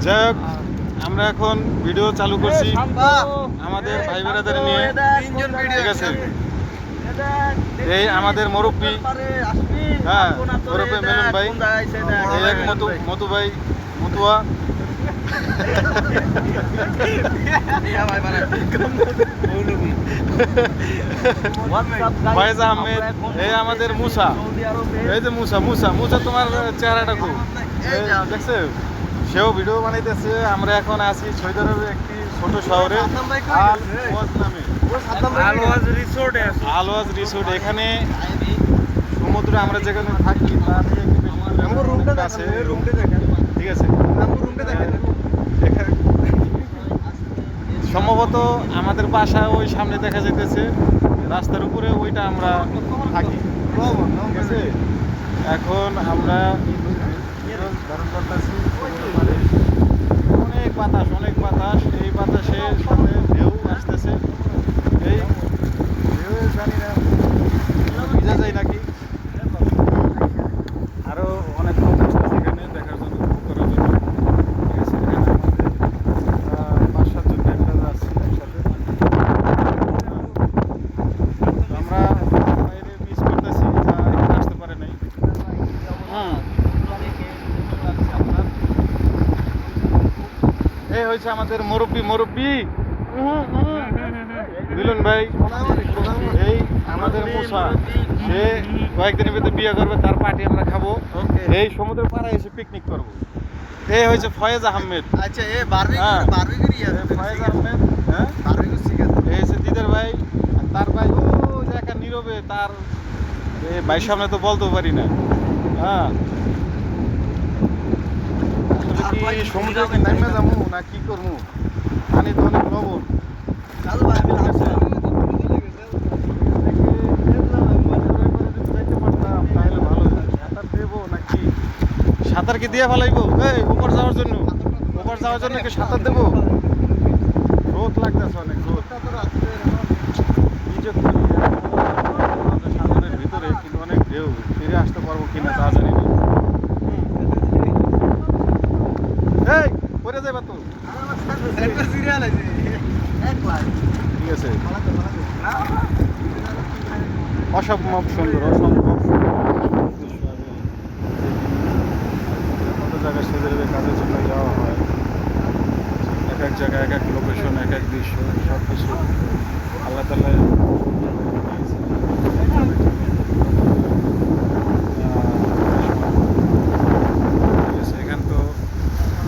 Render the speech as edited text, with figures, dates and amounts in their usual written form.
যাই হোক, আমরা এখন ভিডিও চালু করছি আমাদের ভাই বোনেদের নিয়ে, ঠিক আছে। এই আমাদের মুরব্বী, হ্যাঁ মুরব্বী মিলন ভাই, এই এক মতু ভাই মতুয়া, ফয়েজ আহমেদ, এই আমাদের মুসা, এই যে মুসা মুসা মুসা তোমার চেহারাটা খুব দেখছে, সেও ভিডিও বানাইতেছে। আমরা এখন আছি সৌদি আরবের একটি ছোট শহরে আল-ওয়াজ নামে, আল-ওয়াজ রিসোর্ট। এখানে সমুদ্র, আমরা যেখানে থাকি তার থেকে একটু বেশি রুমটা আছে, ঠিক আছে। সম্ভবত আমাদের বাসা ওই সামনে দেখা যাইতেছে, রাস্তার উপরে ওইটা আমরা থাকি, ঠিক আছে। এখন আমরা ধারণ করতেছি, অনেক বাতাস, অনেক বাতাস, এই বাতাসের সাথে ঢেউ আসতেছে, এই ঢেউ জানি না ভিজা যায় নাকি। আরো অনেক লোক আসতেছে এখানে দেখার জন্য, উপভোগ করার জন্য, ঠিক আছে। এখানে আমাদের 5-7 জন ব্যাংকার আছি একসাথে। আমরা মিস করতেছি যা এখানে আসতে পারে নাই। এই হয়েছে আমাদের মুরব্বী মিলন ভাই, এই আমাদের মুসা, সে কয়েকদিনের ভিতরে বিয়ে করবে, তার পার্টি আমরা খাবো, এই সমুদ্রের পাড়ায় এসে পিকনিক করবো। এই হয়েছে ফয়েজ আহমেদ, আচ্ছা ফয়েজ আহমেদ, হ্যাঁ এই হচ্ছে দিদার ভাই, আর তার ভাই ও যে একা নীরবে, তার ভাই সামনে তো বলতেও পারি না। হ্যাঁ, কি সমুদ্রে কি নামে যাবো না কি করবো, পানি তো অনেক লবণ। সাঁতার কি দিয়ে ফেলাইবো? এই উপর যাওয়ার জন্য কি সাঁতার দেবো? রোদ লাগতেছে, অনেক রোদ। সাগরের ভিতরে কিন্তু অনেক ঢেউ, ফিরে আসতে পারবো কিনা তা জানি না। এই পরে যাইবা তো, ঠিক আছে। অসম্ভব সুন্দর, অসম্ভব কত জায়গায় সেজে কাজের জন্য যাওয়া হয়, এক এক জায়গায় এক এক লোকেশন, এক এক দৃশ্য, সব কিছু আল্লাহ তাআলা